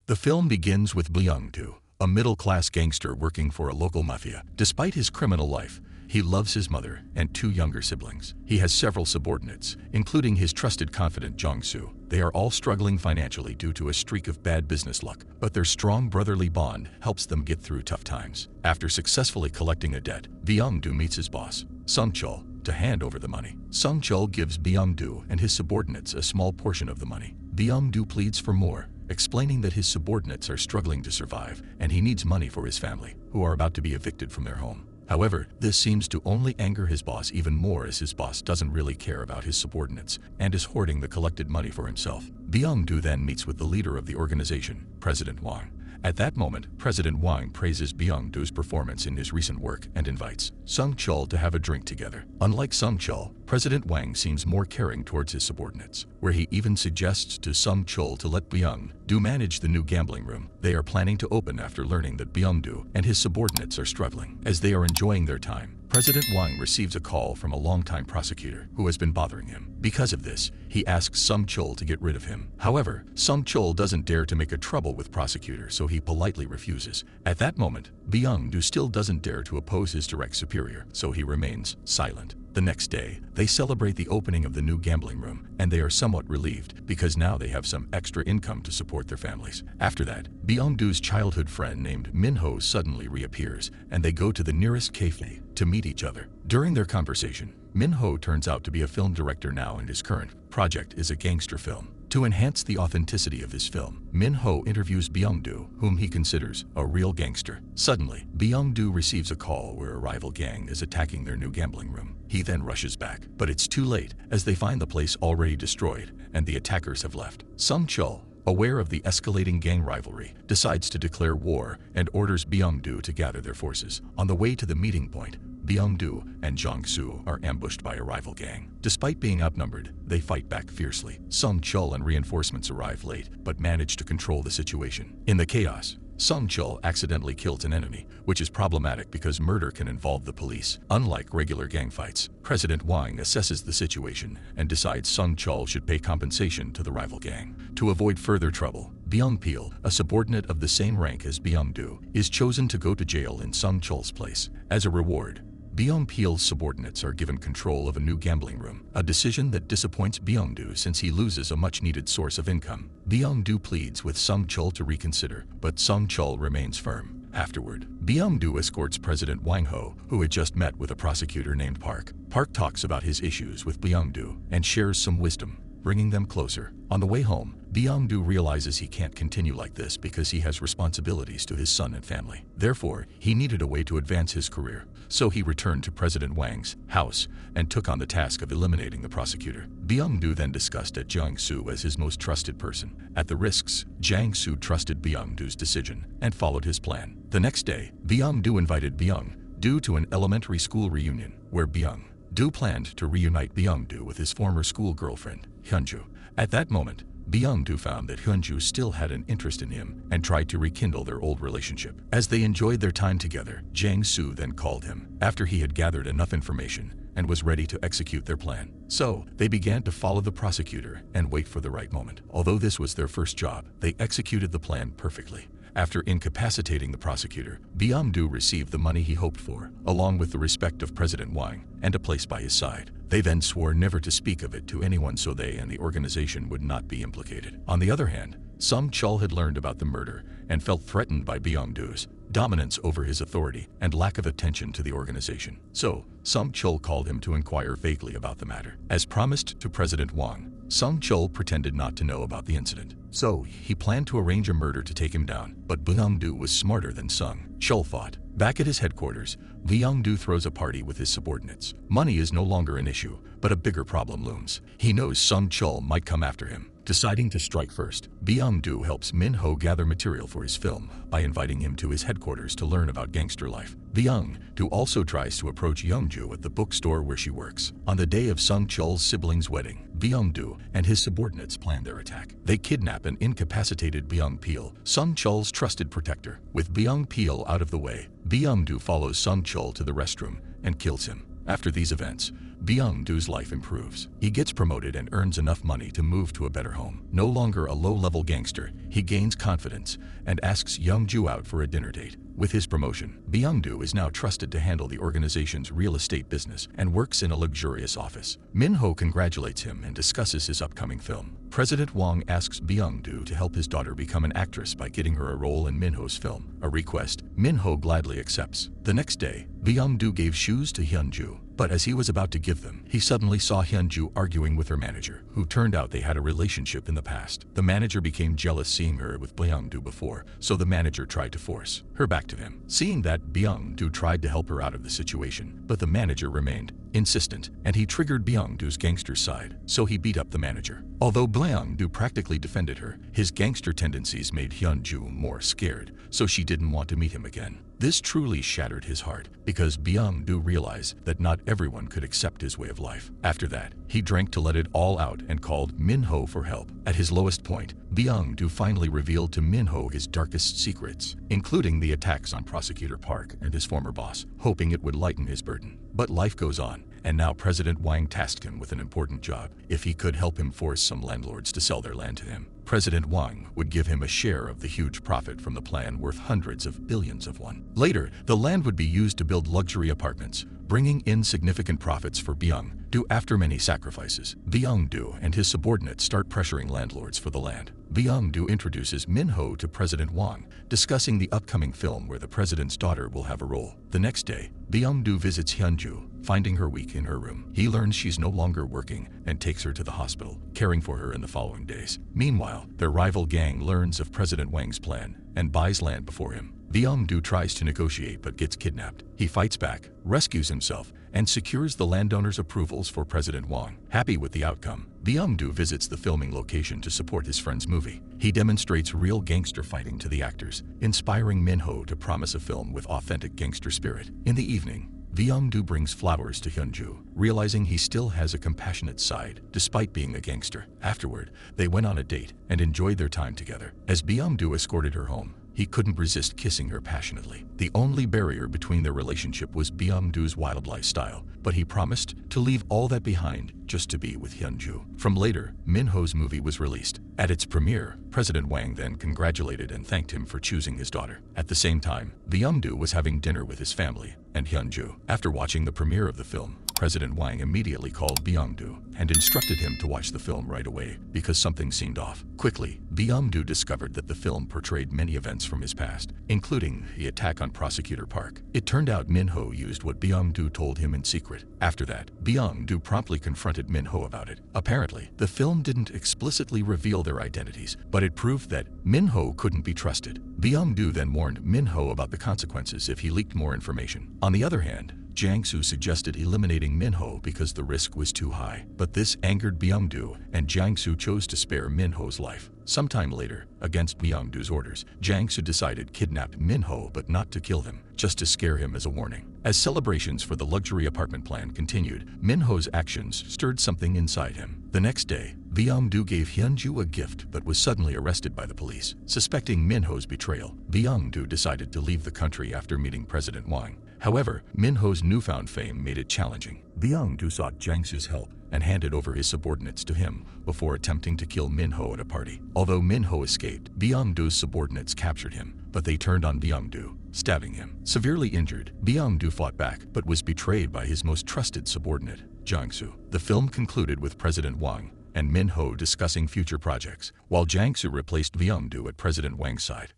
The film begins with Byung-do, a middle-class gangster working for a local mafia. Despite his criminal life, he loves his mother and two younger siblings. He has several subordinates, including his trusted confidant Jong-soo. They are all struggling financially due to a streak of bad business luck, but their strong brotherly bond helps them get through tough times. After successfully collecting a debt, Byung-do meets his boss, Sung-chul, to hand over the money. Sung-chul gives Byung-do and his subordinates a small portion of the money. Byung-do pleads for more, explaining that his subordinates are struggling to survive and he needs money for his family, who are about to be evicted from their home. However, this seems to only anger his boss even more, as his boss doesn't really care about his subordinates and is hoarding the collected money for himself. Byung-do then meets with the leader of the organization, President Wang. At that moment, President Wang praises Byung-do's performance in his recent work and invites Sung-chul to have a drink together. Unlike Sung-chul, President Wang seems more caring towards his subordinates, where he even suggests to Sung-chul to let Byung-do manage the new gambling room they are planning to open after learning that Byung-do and his subordinates are struggling. As they are enjoying their time, President Wang receives a call from a longtime prosecutor who has been bothering him. Because of this, he asks Sung-chul to get rid of him. However, Sung-chul doesn't dare to make a trouble with prosecutor, so he politely refuses. At that moment, Byung-do still doesn't dare to oppose his direct superior, so he remains silent. The next day, they celebrate the opening of the new gambling room, and they are somewhat relieved because now they have some extra income to support their families. After that, Byung-do's childhood friend named Min-ho suddenly reappears, and they go to the nearest cafe to meet each other. During their conversation, Min-ho turns out to be a film director now, and his current project is a gangster film. To enhance the authenticity of his film, Min-ho interviews Byung-do, whom he considers a real gangster. Suddenly, Byung-do receives a call where a rival gang is attacking their new gambling room. He then rushes back, but it's too late as they find the place already destroyed and the attackers have left. Sung-chul, aware of the escalating gang rivalry, decides to declare war and orders Byung-do to gather their forces. On the way to the meeting point, Byung-do and Jong-soo are ambushed by a rival gang. Despite being outnumbered, they fight back fiercely. Sung-chul and reinforcements arrive late, but manage to control the situation. In the chaos, Sung-chul accidentally kills an enemy, which is problematic because murder can involve the police. Unlike regular gang fights, President Wang assesses the situation and decides Sung-chul should pay compensation to the rival gang. To avoid further trouble, Byung-pil, a subordinate of the same rank as Byung-do, is chosen to go to jail in Sung-chul's place. As a reward, Byung-pil's subordinates are given control of a new gambling room, a decision that disappoints Byung-do since he loses a much-needed source of income. Byung-do pleads with Sung-chul to reconsider, but Sung-chul remains firm. Afterward, Byung-do escorts President Wang-ho, who had just met with a prosecutor named Park. Park talks about his issues with Byung-do and shares some wisdom, bringing them closer. On the way home, Byung-do realizes he can't continue like this because he has responsibilities to his son and family. Therefore, he needed a way to advance his career, so he returned to President Wang's house and took on the task of eliminating the prosecutor. Byung-do then discussed at Jong-soo as his most trusted person. At the risks, Jang-soo trusted Byung-do's decision and followed his plan. The next day, Byung-do invited Byung-do to an elementary school reunion, where Byung-do planned to reunite Byung-do with his former school girlfriend, Hyunju. At that moment, Byung-do found that Hyunju still had an interest in him and tried to rekindle their old relationship. As they enjoyed their time together, Jang-soo then called him after he had gathered enough information and was ready to execute their plan. So, they began to follow the prosecutor and wait for the right moment. Although this was their first job, they executed the plan perfectly. After incapacitating the prosecutor, Byung-do received the money he hoped for, along with the respect of President Wang and a place by his side. They then swore never to speak of it to anyone so they and the organization would not be implicated. On the other hand, Sung-chul had learned about the murder and felt threatened by Byung-do's dominance over his authority and lack of attention to the organization. So, Sung-chul called him to inquire vaguely about the matter. As promised to President Wang, Sung-chul pretended not to know about the incident. So, he planned to arrange a murder to take him down, but Byung-do was smarter than Sung-chul thought. Back at his headquarters, Byung-do throws a party with his subordinates. Money is no longer an issue, but a bigger problem looms. He knows Sung-chul might come after him. Deciding to strike first, Byung-do helps Min-ho gather material for his film by inviting him to his headquarters to learn about gangster life. Byung-do also tries to approach Youngju at the bookstore where she works. On the day of Sung-chul's siblings' wedding, Byung-do and his subordinates plan their attack. They kidnap and incapacitated Byung-pil, Sung-chul's trusted protector. With Byung-pil out of the way, Byung-do follows Sung-chul to the restroom and kills him. After these events, Byung-doo's life improves. He gets promoted and earns enough money to move to a better home. No longer a low-level gangster, he gains confidence and asks Young-ju out for a dinner date. With his promotion, Byung-doo is now trusted to handle the organization's real estate business and works in a luxurious office. Min-ho congratulates him and discusses his upcoming film. President Wang asks Byung-doo to help his daughter become an actress by getting her a role in Min-ho's film, a request Min-ho gladly accepts. The next day, Byung-doo gave shoes to Hyun-ju, but as he was about to give them, he suddenly saw Hyun-ju arguing with her manager, who turned out they had a relationship in the past. The manager became jealous seeing her with Byung-doo before, so the manager tried to force her back to him. Seeing that, Byung-doo tried to help her out of the situation, but the manager remained insistent, and he triggered Byung-doo's gangster side, so he beat up the manager. Although Byung-doo practically defended her, his gangster tendencies made Hyun-ju more scared, so she didn't want to meet him again. This truly shattered his heart, because Byung-doo realized that not everyone could accept his way of life. After that, he drank to let it all out and called Min-ho for help. At his lowest point, Byung-doo finally revealed to Min-ho his darkest secrets, including the attacks on Prosecutor Park and his former boss, hoping it would lighten his burden. But life goes on, and now President Wang tasked him with an important job. If he could help him force some landlords to sell their land to him, President Wang would give him a share of the huge profit from the plan worth hundreds of billions of won. Later, the land would be used to build luxury apartments, bringing in significant profits for Byung-doo. After many sacrifices, Byung-doo and his subordinates start pressuring landlords for the land. Byung-doo introduces Min-ho to President Wang, discussing the upcoming film where the president's daughter will have a role. The next day, Byung-doo visits Hyun-ju, finding her weak in her room. He learns she's no longer working and takes her to the hospital, caring for her in the following days. Meanwhile, their rival gang learns of President Wang's plan and buys land before him. Byung-doo tries to negotiate but gets kidnapped. He fights back, rescues himself, and secures the landowner's approvals for President Wang. Happy with the outcome, Byung-doo visits the filming location to support his friend's movie. He demonstrates real gangster fighting to the actors, inspiring Min-ho to promise a film with authentic gangster spirit. In the evening, Byung-doo brings flowers to Hyun-ju, realizing he still has a compassionate side, despite being a gangster. Afterward, they went on a date and enjoyed their time together. As Byung-doo escorted her home, he couldn't resist kissing her passionately. The only barrier between their relationship was Byung-doo's wild lifestyle, but he promised to leave all that behind just to be with Hyun-ju. From later, Min-ho's movie was released. At its premiere, President Wang then congratulated and thanked him for choosing his daughter. At the same time, Byung-doo was having dinner with his family and Hyun-ju. After watching the premiere of the film, President Wang immediately called Byung-doo and instructed him to watch the film right away because something seemed off. Quickly, Byung-doo discovered that the film portrayed many events from his past, including the attack on Prosecutor Park. It turned out Min-ho used what Byung-doo told him in secret. After that, Byung-doo promptly confronted Min-ho about it. Apparently, the film didn't explicitly reveal their identities, but it proved that Min-ho couldn't be trusted. Byung-doo then warned Min-ho about the consequences if he leaked more information. On the other hand, Jiang-soo suggested eliminating Min-ho because the risk was too high, but this angered Byung-doo, and Jiang-soo chose to spare Min-ho's life. Sometime later, against Byung-doo's orders, Jiang-soo decided to kidnap Min-ho but not to kill him, just to scare him as a warning. As celebrations for the luxury apartment plan continued, Min-ho's actions stirred something inside him. The next day, Byung-doo gave Hyun-ju a gift but was suddenly arrested by the police. Suspecting Min-ho's betrayal, Byung-doo decided to leave the country after meeting President Wang. However, Min-ho's newfound fame made it challenging. Byung-doo sought Jiang-soo's help and handed over his subordinates to him before attempting to kill Min-ho at a party. Although Min-ho escaped, Byung-doo's subordinates captured him, but they turned on Byung-doo, stabbing him. Severely injured, Byung-doo fought back but was betrayed by his most trusted subordinate, Jiang-soo. The film concluded with President Wang and Min-ho discussing future projects, while Jiang-soo replaced Byung-doo at President Wang's side.